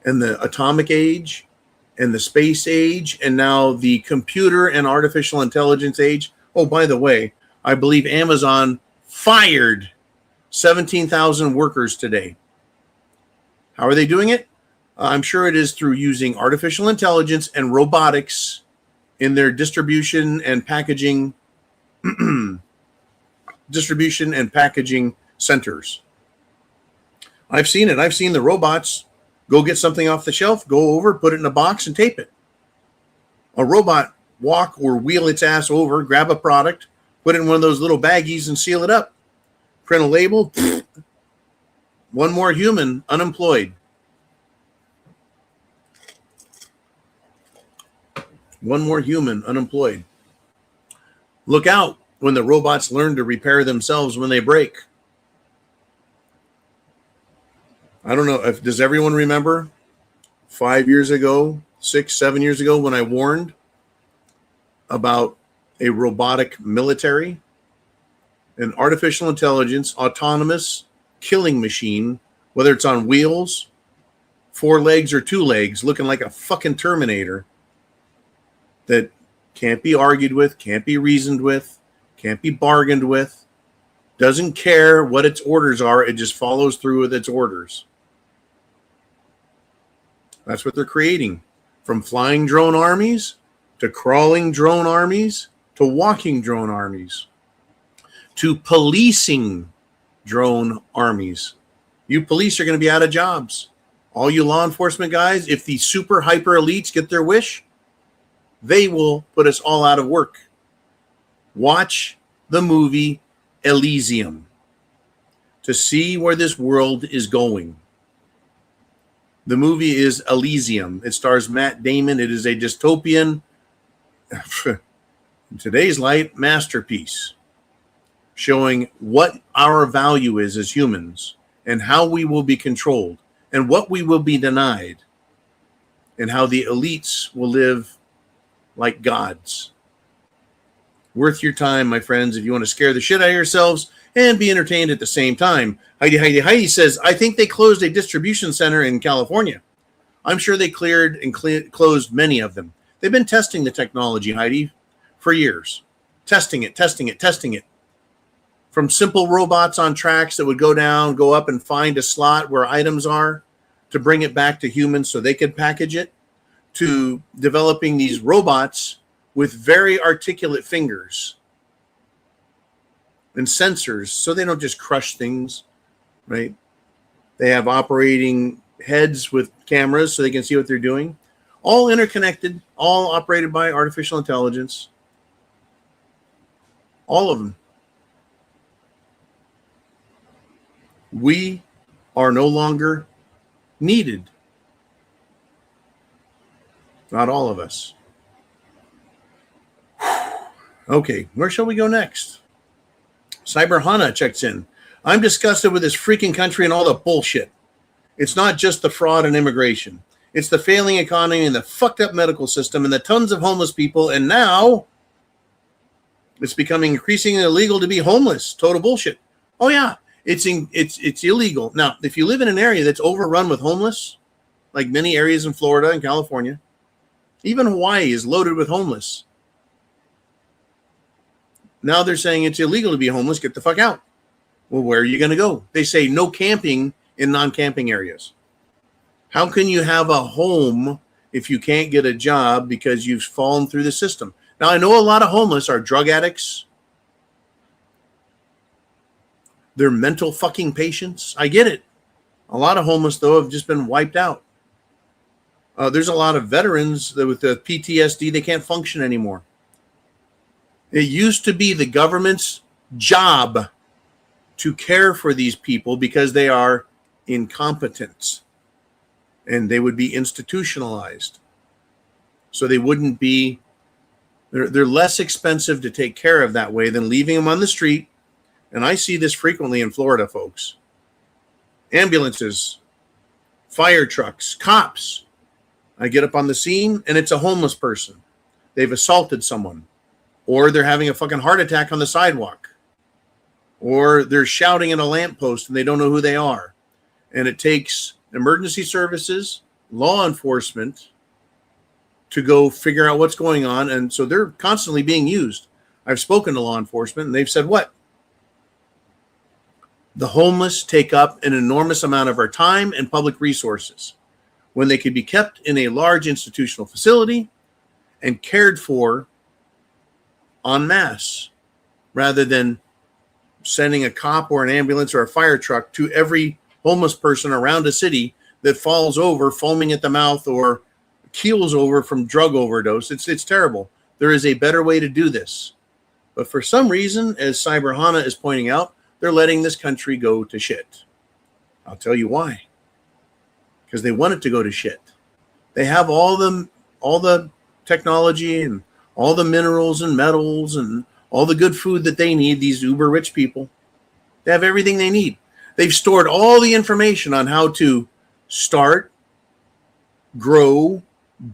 and the atomic age, and the space age, and now the computer and artificial intelligence age. Oh, by the way, I believe Amazon fired 17,000 workers today. How are they doing it? I'm sure it is through using artificial intelligence and robotics in their distribution and packaging centers. I've seen it. I've seen the robots go get something off the shelf, go over, put it in a box, and tape it. A robot walk or wheel its ass over, grab a product, put it in one of those little baggies, and seal it up. Print a label. One more human unemployed. One more human unemployed. Look out when the robots learn to repair themselves when they break. I don't know, does everyone remember 5 years ago, 6, 7 years ago, when I warned about a robotic military, an artificial intelligence, autonomous killing machine, whether it's on wheels, 4 legs or 2 legs, looking like a fucking Terminator, that can't be argued with, can't be reasoned with, can't be bargained with, doesn't care what its orders are, it just follows through with its orders. That's what they're creating. From flying drone armies to crawling drone armies to walking drone armies to policing drone armies. You police are going to be out of jobs. All you law enforcement guys, if the super hyper elites get their wish, they will put us all out of work. Watch the movie Elysium to see where this world is going. The movie is Elysium. It stars Matt Damon. It is a dystopian, in today's light, masterpiece, showing what our value is as humans and how we will be controlled and what we will be denied and how the elites will live like gods. Worth your time, my friends, if you want to scare the shit out of yourselves and be entertained at the same time. Heidi says, I think they closed a distribution center in California. I'm sure they cleared and closed many of them. They've been testing the technology, Heidi, for years. Testing it. From simple robots on tracks that would go down, go up and find a slot where items are to bring it back to humans so they could package it, to developing these robots with very articulate fingers and sensors so they don't just crush things, right? They have operating heads with cameras so they can see what they're doing. All interconnected, all operated by artificial intelligence. All of them. We are no longer needed. Not all of us. Okay, where shall we go next? Cyber Hana checks in. I'm disgusted with this freaking country and all the bullshit. It's not just the fraud and immigration. It's the failing economy and the fucked up medical system and the tons of homeless people. And now it's becoming increasingly illegal to be homeless. Total bullshit. Oh yeah, it's illegal. Now, if you live in an area that's overrun with homeless, like many areas in Florida and California, even Hawaii is loaded with homeless. Now they're saying it's illegal to be homeless. Get the fuck out. Well, where are you going to go? They say no camping in non-camping areas. How can you have a home if you can't get a job because you've fallen through the system? Now, I know a lot of homeless are drug addicts, They're mental fucking patients. I get it. A lot of homeless, though, have just been wiped out. There's a lot of veterans that with the PTSD, they can't function anymore. It used to be the government's job to care for these people because they are incompetent and they would be institutionalized. So they wouldn't be, they're less expensive to take care of that way than leaving them on the street. And I see this frequently in Florida, folks. Ambulances, fire trucks, cops. I get up on the scene and it's a homeless person. They've assaulted someone, or they're having a fucking heart attack on the sidewalk, or they're shouting at a lamppost and they don't know who they are. And it takes emergency services, law enforcement to go figure out what's going on. And so they're constantly being used. I've spoken to law enforcement and they've said, what? The homeless take up an enormous amount of our time and public resources when they could be kept in a large institutional facility and cared for en masse, rather than sending a cop or an ambulance or a fire truck to every homeless person around a city that falls over foaming at the mouth or keels over from drug overdose. It's terrible. There is a better way to do this. But for some reason, as Cyber Hana is pointing out, they're letting this country go to shit. I'll tell you why. Because they want it to go to shit. They have all the technology and all the minerals and metals and all the good food that they need, these uber rich people. They have everything they need. They've stored all the information on how to start, grow,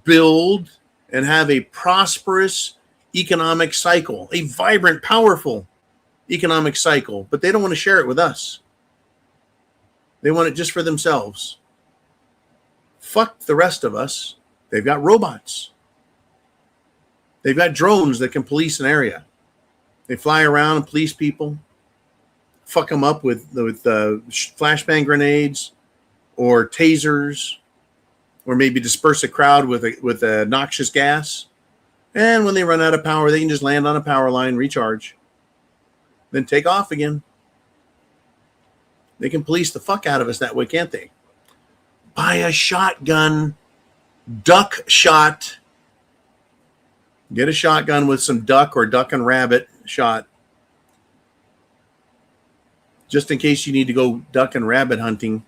build, and have a prosperous economic cycle, a vibrant, powerful economic cycle. But they don't want to share it with us. They want it just for themselves. Fuck the rest of us. They've got robots. They've got drones that can police an area. They fly around and police people. Fuck them up with flashbang grenades or tasers, or maybe disperse a crowd with a noxious gas. And when they run out of power, they can just land on a power line, recharge, then take off again. They can police the fuck out of us that way, can't they? Buy a shotgun, duck shot. Get a shotgun with some duck or duck and rabbit shot, just in case you need to go duck and rabbit hunting.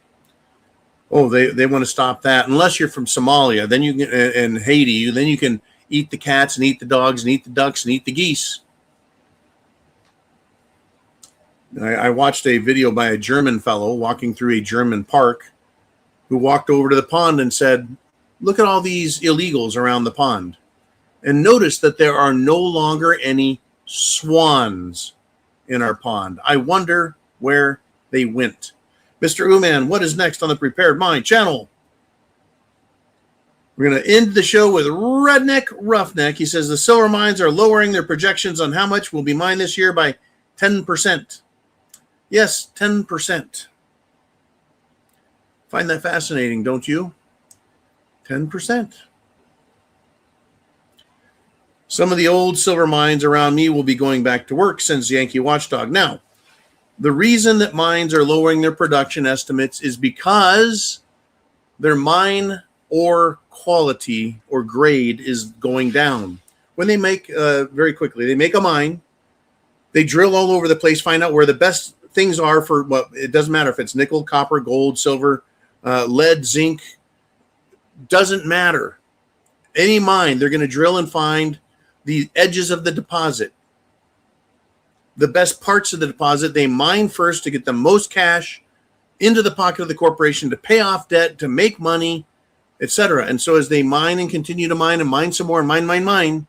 Oh, they want to stop that. Unless you're from Somalia, then you can, and Haiti, then you can eat the cats and eat the dogs and eat the ducks and eat the geese. I watched a video by a German fellow walking through a German park who walked over to the pond and said, look at all these illegals around the pond. And notice that there are no longer any swans in our pond. I wonder where they went. Mr. Uman, what is next on the Prepared Mind channel? We're going to end the show with Redneck Roughneck. He says the silver mines are lowering their projections on how much will be mined this year by 10%. Yes, 10%. Find that fascinating, don't you? 10%. Some of the old silver mines around me will be going back to work, sends Yankee Watchdog. Now, the reason that mines are lowering their production estimates is because their mine ore quality or grade is going down. When they make, very quickly, they make a mine, they drill all over the place, find out where the best things are for what, it doesn't matter if it's nickel, copper, gold, silver, lead, zinc, doesn't matter. Any mine, they're going to drill and find the edges of the deposit, the best parts of the deposit. They mine first to get the most cash into the pocket of the corporation to pay off debt, to make money, etc. And so as they mine and continue to mine and mine some more and mine,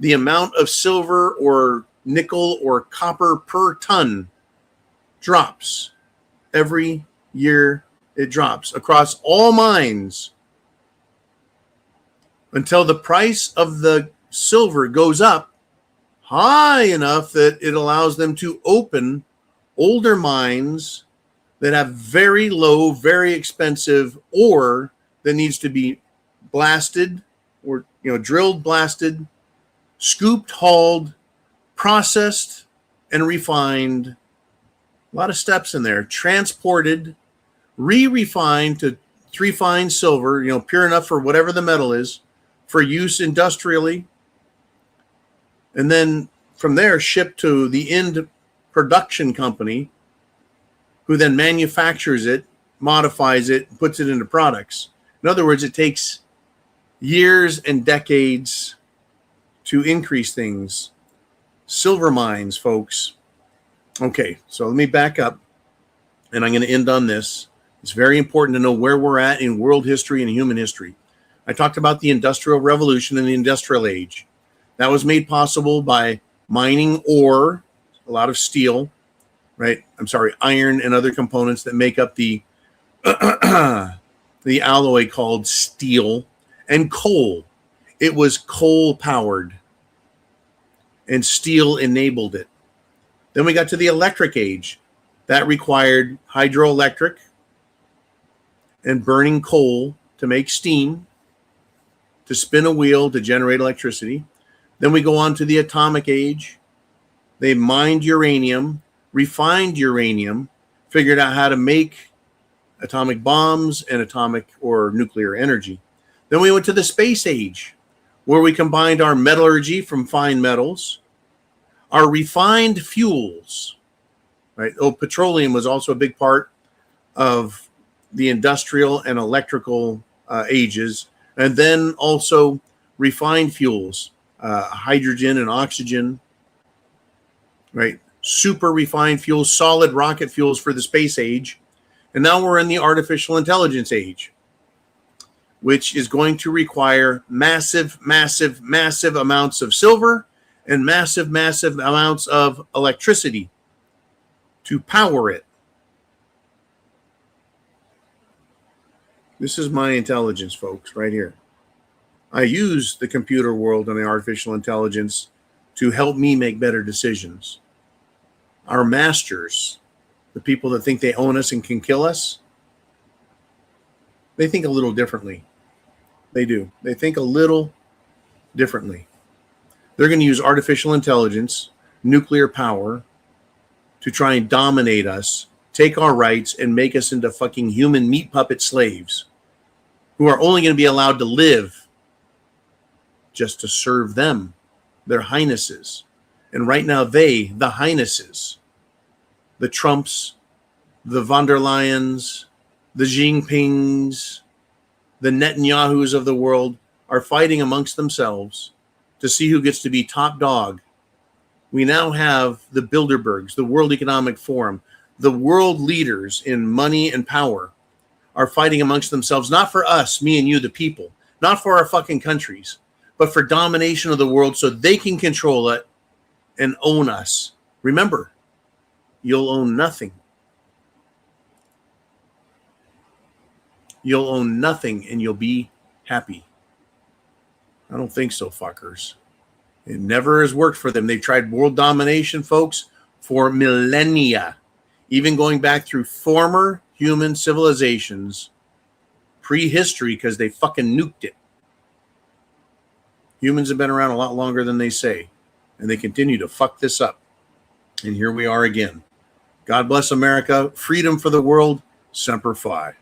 the amount of silver or nickel or copper per ton drops. Every year it drops across all mines until the price of the silver goes up high enough that it allows them to open older mines that have very low, very expensive ore that needs to be blasted or, drilled, blasted, scooped, hauled, processed, and refined A lot of steps in there. Transported, re-refined to refined silver, pure enough for whatever the metal is, for use industrially. And then from there, shipped to the end production company, who then manufactures it, modifies it, puts it into products. In other words, it takes years and decades to increase things. Silver mines, folks. Okay, so let me back up, and I'm going to end on this. It's very important to know where we're at in world history and human history. I talked about the Industrial Revolution and the Industrial Age. That was made possible by mining ore, a lot of steel, right? Iron and other components that make up the the alloy called steel, and coal. It was coal powered, and steel enabled it. Then we got to the electric age. That required hydroelectric and burning coal to make steam, to spin a wheel to generate electricity. Then we go on to the atomic age. They mined uranium, refined uranium, figured out how to make atomic bombs and atomic or nuclear energy. Then we went to the space age, where we combined our metallurgy from fine metals, our refined fuels, right? Petroleum was also a big part of the industrial and electrical ages, and then also refined fuels, hydrogen and oxygen, right? Super refined fuels, solid rocket fuels for the space age. And now we're in the artificial intelligence age, which is going to require massive, massive, massive amounts of silver and massive, massive amounts of electricity to power it. This is my intelligence, folks, right here. I use the computer world and the artificial intelligence to help me make better decisions. Our masters, the people that think they own us and can kill us, they think a little differently. They do. They think a little differently. They're going to use artificial intelligence, nuclear power, to try and dominate us, take our rights, and make us into fucking human meat puppet slaves who are only going to be allowed to live just to serve them, their highnesses. And right now the highnesses, the Trumps, the von der Leyens, the Jinpings, the Netanyahus of the world are fighting amongst themselves to see who gets to be top dog. We now have the Bilderbergs, the World Economic Forum, the world leaders in money and power are fighting amongst themselves, not for us, me and you, the people, not for our fucking countries, but for domination of the world so they can control it and own us. Remember, you'll own nothing. You'll own nothing and you'll be happy. I don't think so, fuckers. It never has worked for them. They've tried world domination, folks, for millennia, even going back through former human civilizations, prehistory, because they fucking nuked it. Humans have been around a lot longer than they say, and they continue to fuck this up. And here we are again. God bless America. Freedom for the world. Semper Fi.